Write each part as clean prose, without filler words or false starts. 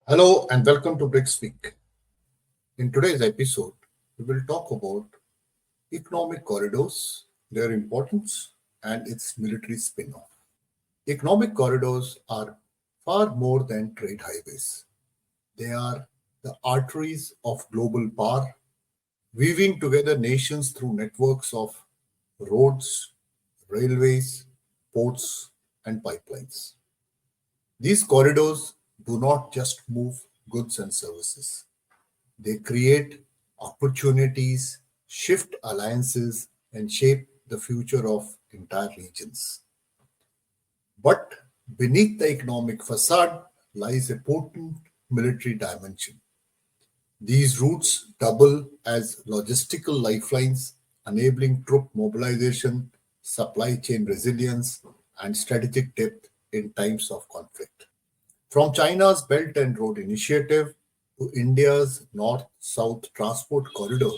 Hello and welcome to BRICS Week. In today's episode, we will talk about economic corridors, their importance, and its military spin off. Economic corridors are far more than trade highways. They are the arteries of global power, weaving together nations through networks of roads, railways, ports, and pipelines. These corridors do not just move goods and services. They create opportunities, shift alliances, and shape the future of entire regions. But beneath the economic facade lies a potent military dimension. These routes double as logistical lifelines, enabling troop mobilization, supply chain resilience, and strategic depth in times of conflict. From China's Belt and Road Initiative to India's North South Transport Corridor,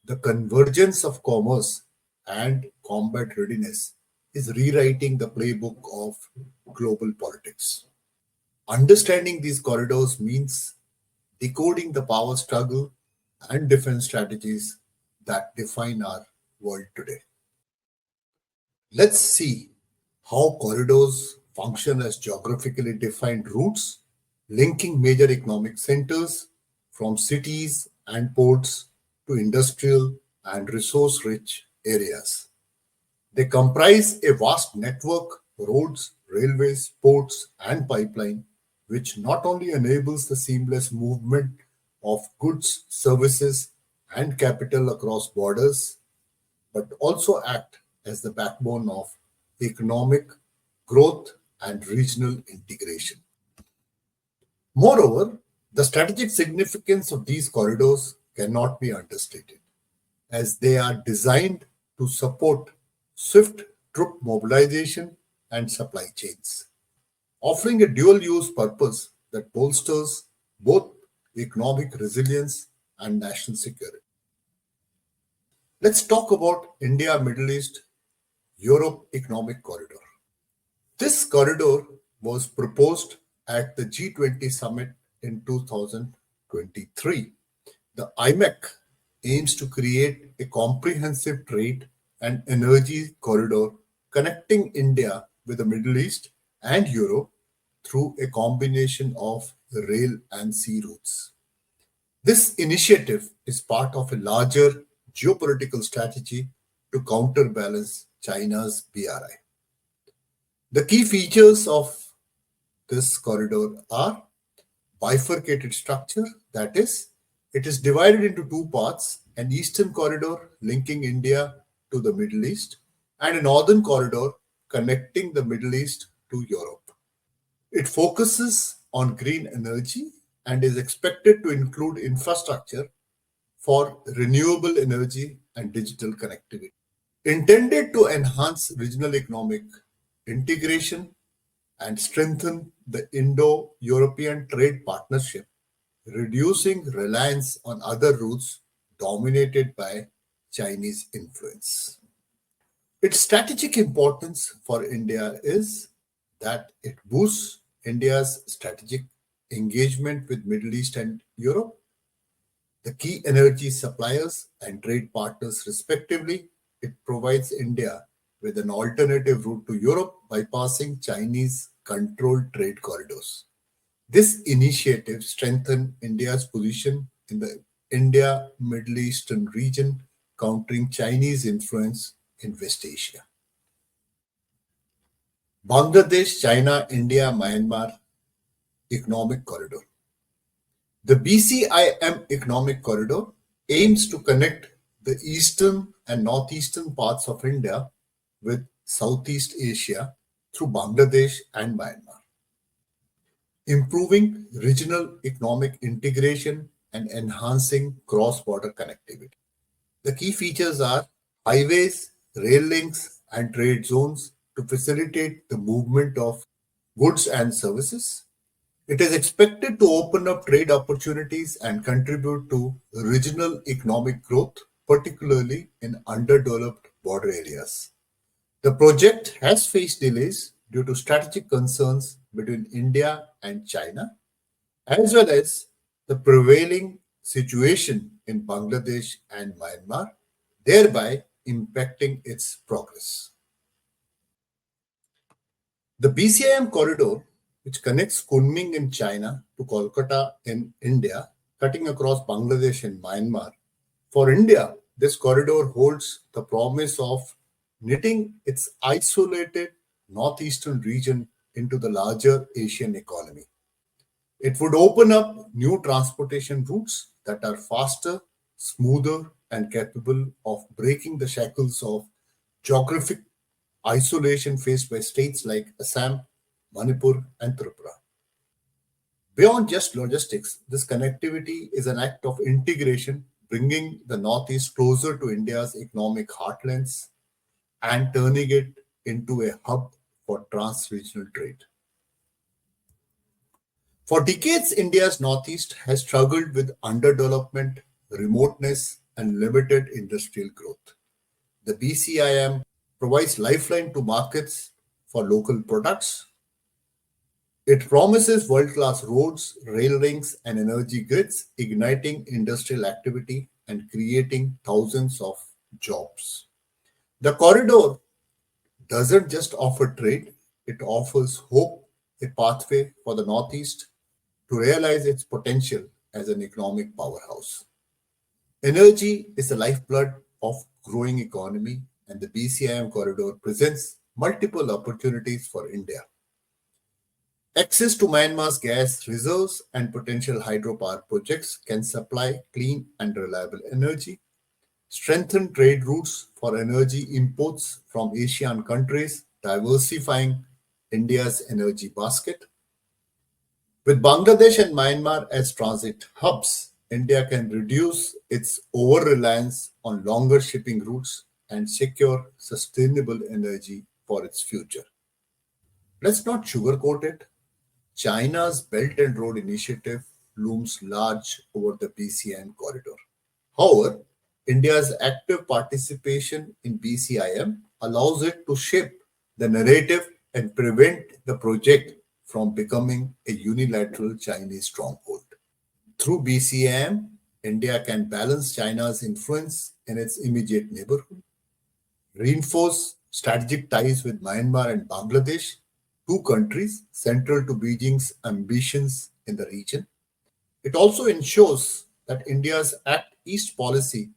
the convergence of commerce and combat readiness is rewriting the playbook of global politics. Understanding these corridors means decoding the power struggle and defense strategies that define our world today. Let's see how corridors function as geographically defined routes linking major economic centers from cities and ports to industrial and resource rich areas. They comprise a vast network, roads, railways, ports, and pipeline, which not only enables the seamless movement of goods, services, and capital across borders, but also act as the backbone of economic growth and regional integration. Moreover, the strategic significance of these corridors cannot be understated, as they are designed to support swift troop mobilization and supply chains, offering a dual use purpose that bolsters both economic resilience and national security. Let's talk about India Middle East Europe Economic Corridor. This corridor was proposed at the G20 summit in 2023. The IMEC aims to create a comprehensive trade and energy corridor connecting India with the Middle East and Europe through a combination of rail and sea routes. This initiative is part of a larger geopolitical strategy to counterbalance China's BRI. The key features of this corridor are bifurcated structure, that is, it is divided into two parts, an eastern corridor linking India to the Middle East and a northern corridor connecting the Middle East to Europe. It focuses on green energy and is expected to include infrastructure for renewable energy and digital connectivity. Intended to enhance regional economic integration and strengthen the Indo European trade partnership, reducing reliance on other routes dominated by Chinese influence. Its strategic importance for India is that it boosts India's strategic engagement with Middle East and Europe, the key energy suppliers and trade partners respectively. It provides India with an alternative route to Europe bypassing Chinese controlled trade corridors. This initiative strengthened India's position in the India Middle Eastern region, countering Chinese influence in West Asia. Bangladesh, China, India, Myanmar Economic Corridor. The BCIM Economic Corridor aims to connect the eastern and northeastern parts of India with Southeast Asia through Bangladesh and Myanmar, improving regional economic integration and enhancing cross-border connectivity. The key features are highways, rail links, and trade zones to facilitate the movement of goods and services. It is expected to open up trade opportunities and contribute to regional economic growth, particularly in underdeveloped border areas. The project has faced delays due to strategic concerns between India and China, as well as the prevailing situation in Bangladesh and Myanmar, thereby impacting its progress. The BCIM corridor, which connects Kunming in China to Kolkata in India, cutting across Bangladesh and Myanmar. For India, this corridor holds the promise of knitting its isolated northeastern region into the larger Asian economy. It would open up new transportation routes that are faster, smoother, and capable of breaking the shackles of geographic isolation faced by states like Assam, Manipur, and Tripura. Beyond just logistics, this connectivity is an act of integration, bringing the Northeast closer to India's economic heartlands and turning it into a hub for trans regional trade. For decades, India's Northeast has struggled with underdevelopment, remoteness, and limited industrial growth. The BCIM provides lifeline to markets for local products. It promises world-class roads, rail links, and energy grids, igniting industrial activity and creating thousands of jobs. The corridor doesn't just offer trade, it offers hope, a pathway for the Northeast to realize its potential as an economic powerhouse. Energy is the lifeblood of growing economy, and the BCIM corridor presents multiple opportunities for India. Access to Myanmar's gas reserves and potential hydropower projects can supply clean and reliable energy, strengthen trade routes for energy imports from Asian countries, diversifying India's energy basket. With Bangladesh and Myanmar as transit hubs, India can reduce its over reliance on longer shipping routes and secure sustainable energy for its future. Let's not sugarcoat it. China's Belt and Road Initiative looms large over the BCIM corridor. However, India's active participation in BCIM allows it to shape the narrative and prevent the project from becoming a unilateral Chinese stronghold. Through BCIM, India can balance China's influence in its immediate neighborhood, reinforce strategic ties with Myanmar and Bangladesh, two countries central to Beijing's ambitions in the region. It also ensures that India's Act East policy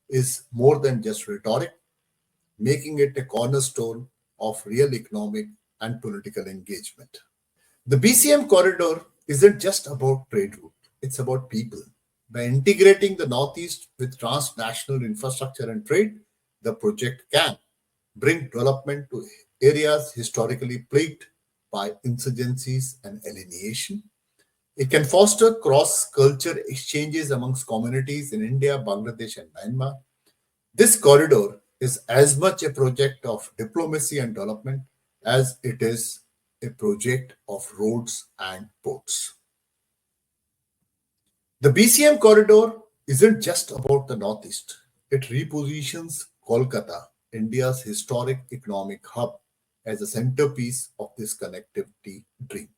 is more than just rhetoric, making it a cornerstone of real economic and political engagement. The BCM corridor isn't just about trade route, it's about people. By integrating the Northeast with transnational infrastructure and trade, the project can bring development to areas historically plagued by insurgencies and alienation. It can foster cross culture exchanges amongst communities in India, Bangladesh, and Myanmar. This corridor is as much a project of diplomacy and development as it is a project of roads and ports. The BCM corridor isn't just about the Northeast. It repositions Kolkata, India's historic economic hub, as a centerpiece of this connectivity dream.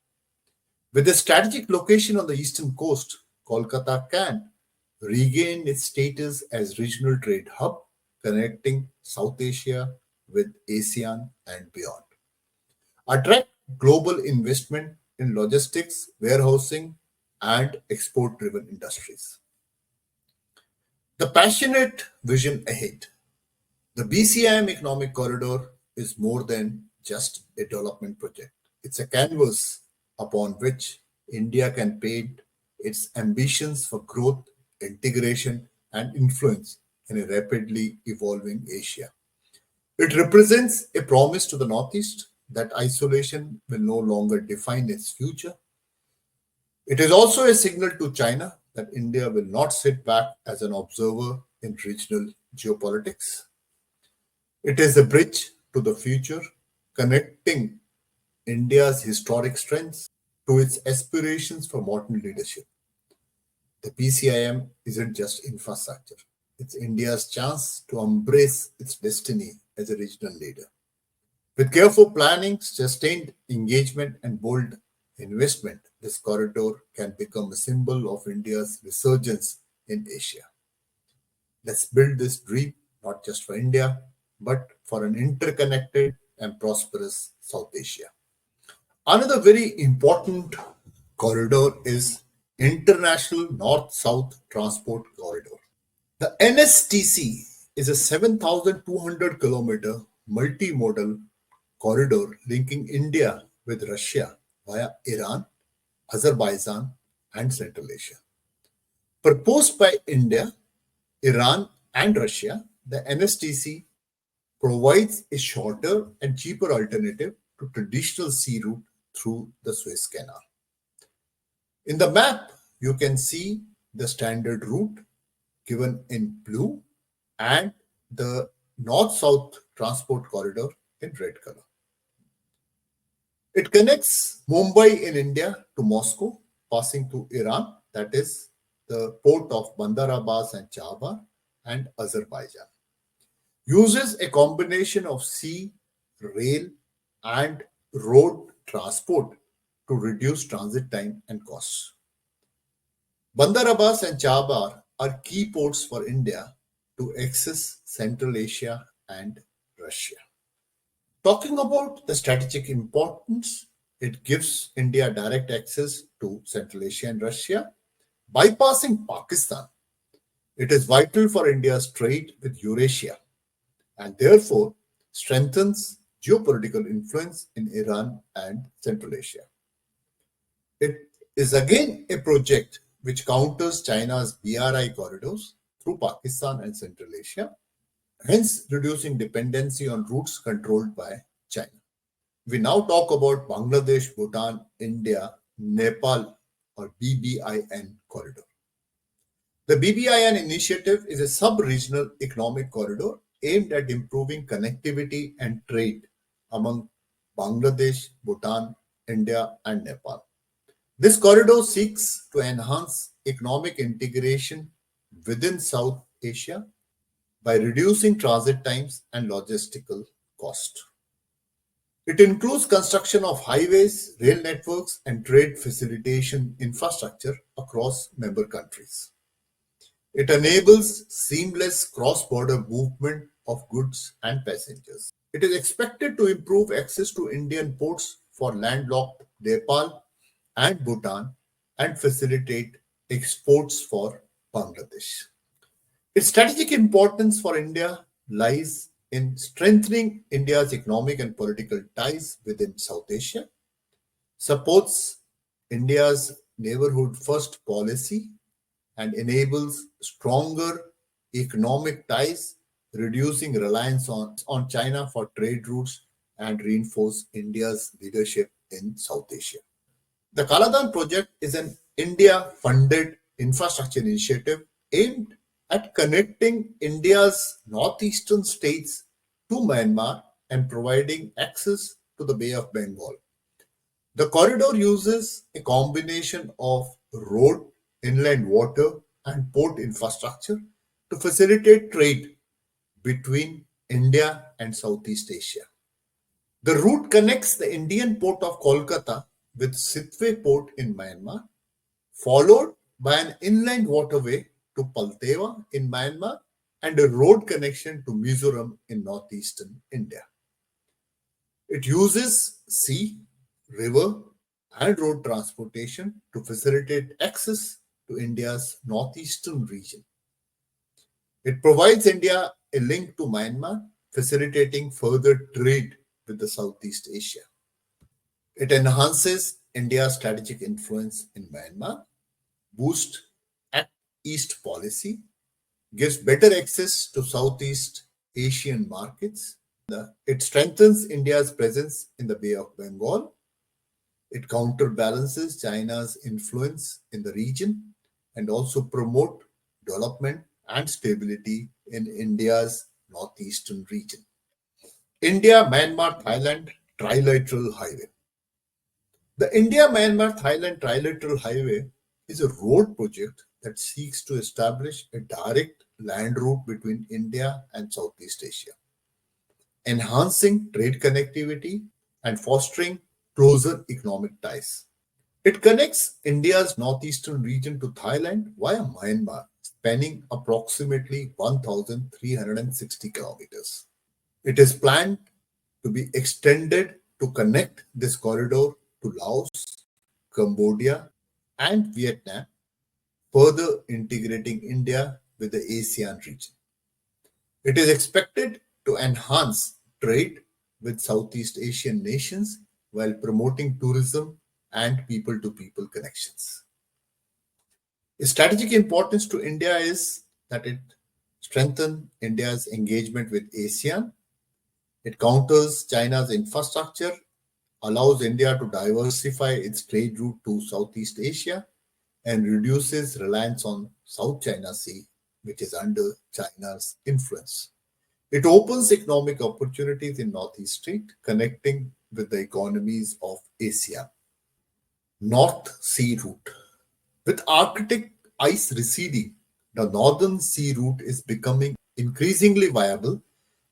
With a strategic location on the eastern coast, Kolkata can regain its status as regional trade hub, connecting South Asia with ASEAN and beyond. Attract global investment in logistics, warehousing, and export driven industries. The passionate vision ahead. The BCIM Economic Corridor is more than just a development project. It's a canvas upon which India can paint its ambitions for growth, integration, and influence in a rapidly evolving Asia. It represents a promise to the Northeast that isolation will no longer define its future. It is also a signal to China that India will not sit back as an observer in regional geopolitics. It is a bridge to the future, connecting India's historic strengths to its aspirations for modern leadership. The PCIM isn't just infrastructure, it's India's chance to embrace its destiny as a regional leader. With careful planning, sustained engagement, and bold investment, this corridor can become a symbol of India's resurgence in Asia. Let's build this dream not just for India, but for an interconnected and prosperous South Asia. Another very important corridor is International North-South Transport Corridor. The NSTC is a 7,200 kilometer multimodal corridor linking India with Russia via Iran, Azerbaijan, and Central Asia. Proposed by India, Iran, and Russia, the NSTC provides a shorter and cheaper alternative to traditional sea route through the Suez Canal. In the map, you can see the standard route given in blue and the north-south transport corridor in red color. It connects Mumbai in India to Moscow, passing through Iran, that is the port of Bandar Abbas and Chabahar, and Azerbaijan. Uses a combination of sea, rail, and road transport to reduce transit time and costs. Bandar Abbas and Chabahar are key ports for India to access Central Asia and Russia. Talking about the strategic importance, it gives India direct access to Central Asia and Russia. Bypassing Pakistan, it is vital for India's trade with Eurasia and therefore strengthens geopolitical influence in Iran and Central Asia. It is again a project which counters China's BRI corridors through Pakistan and Central Asia, hence reducing dependency on routes controlled by China. We now talk about Bangladesh, Bhutan, India, Nepal or BBIN corridor. The BBIN initiative is a sub-regional economic corridor aimed at improving connectivity and trade among Bangladesh, Bhutan, India and Nepal. This corridor seeks to enhance economic integration within South Asia by reducing transit times and logistical cost. It includes construction of highways, rail networks, and trade facilitation infrastructure across member countries. It enables seamless cross-border movement of goods and passengers. It is expected to improve access to Indian ports for landlocked Nepal and Bhutan and facilitate exports for Bangladesh. Its strategic importance for India lies in strengthening India's economic and political ties within South Asia, supports India's neighborhood first policy, and enables stronger economic ties, reducing reliance on China for trade routes and reinforce India's leadership in South Asia. The Kaladan project is an India-funded infrastructure initiative aimed at connecting India's northeastern states to Myanmar and providing access to the Bay of Bengal. The corridor uses a combination of road, inland water, and port infrastructure to facilitate trade between India and Southeast Asia. The route connects the Indian port of Kolkata with Sitwe port in Myanmar, followed by an inland waterway to Paltewa in Myanmar and a road connection to Mizoram in northeastern India. It uses sea, river, and road transportation to facilitate access to India's northeastern region. It provides India a link to Myanmar, facilitating further trade with the Southeast Asia. It enhances India's strategic influence in Myanmar, boosts Act East policy, gives better access to Southeast Asian markets. It strengthens India's presence in the Bay of Bengal. It counterbalances China's influence in the region and also promote development and stability in India's northeastern region. India-Myanmar-Thailand Trilateral Highway. The India-Myanmar-Thailand Trilateral Highway is a road project that seeks to establish a direct land route between India and Southeast Asia, enhancing trade connectivity and fostering closer economic ties. It connects India's northeastern region to Thailand via Myanmar, spanning approximately 1,360 kilometers. It is planned to be extended to connect this corridor to Laos, Cambodia, and Vietnam, further integrating India with the ASEAN region. It is expected to enhance trade with Southeast Asian nations while promoting tourism and people to people connections. Strategic importance to India is that it strengthens India's engagement with ASEAN. It counters China's infrastructure, allows India to diversify its trade route to Southeast Asia, and reduces reliance on South China Sea, which is under China's influence. It opens economic opportunities in Northeast Trade, connecting with the economies of Asia. North Sea Route. With Arctic ice receding, the Northern Sea Route is becoming increasingly viable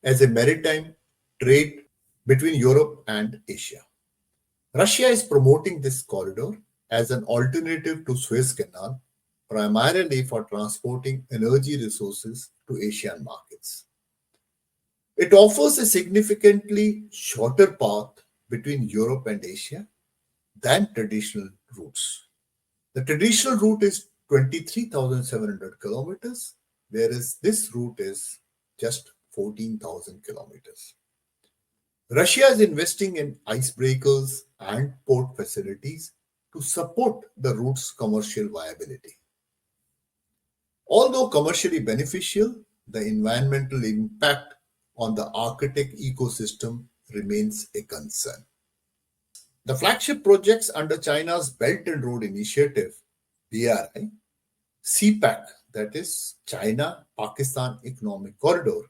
as a maritime trade between Europe and Asia. Russia is promoting this corridor as an alternative to Suez Canal, primarily for transporting energy resources to Asian markets. It offers a significantly shorter path between Europe and Asia than traditional routes. The traditional route is 23,700 kilometers, whereas this route is just 14,000 kilometers. Russia is investing in icebreakers and port facilities to support the route's commercial viability. Although commercially beneficial, the environmental impact on the Arctic ecosystem remains a concern. The flagship projects under China's Belt and Road Initiative, BRI, CPAC, that is China Pakistan Economic Corridor,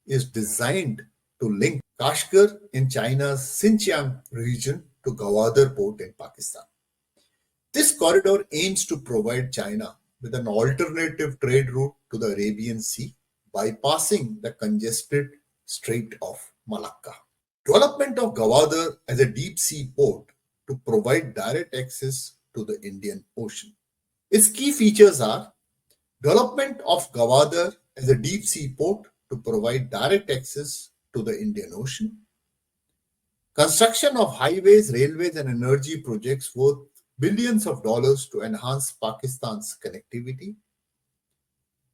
is designed to link Kashgar in China's Xinjiang region to Gwadar port in Pakistan. This corridor aims to provide China with an alternative trade route to the Arabian Sea, bypassing the congested Strait of Malacca. Development of Gwadar as a deep sea port to provide direct access to the Indian Ocean. Its key features are development of Gwadar as a deep sea port to provide direct access to the Indian Ocean, construction of highways, railways, and energy projects worth billions of dollars to enhance Pakistan's connectivity.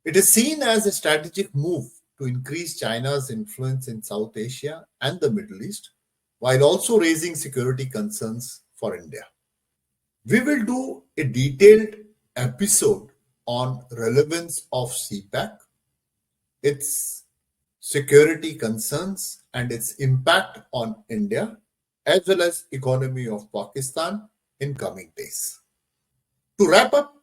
It is seen as a strategic move to increase China's influence in South Asia and the Middle East, while also raising security concerns for India. We will do a detailed episode on relevance of CPAC, its security concerns and its impact on India, as well as economy of Pakistan in coming days. To wrap up,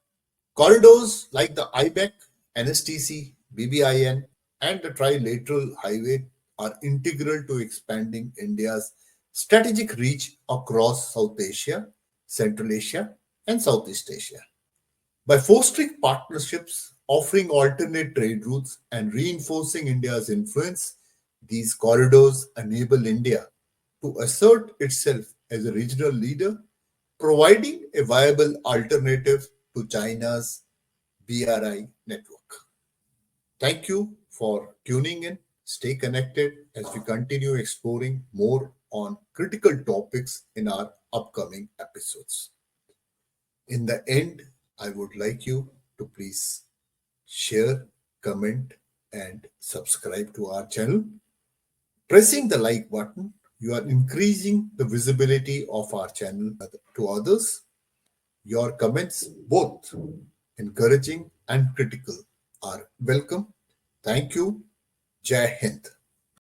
corridors like the IMEC, NSTC, BBIN, and the Trilateral Highway are integral to expanding India's strategic reach across South Asia, Central Asia, and Southeast Asia. By fostering partnerships, offering alternate trade routes, and reinforcing India's influence, these corridors enable India to assert itself as a regional leader, providing a viable alternative to China's BRI network. Thank you for tuning in. Stay connected as we continue exploring more on critical topics in our upcoming episodes. In the end, I would like you to please share, comment, and subscribe to our channel. Pressing the like button, you are increasing the visibility of our channel to others. Your comments, both encouraging and critical, are welcome. Thank you. Jai Hind.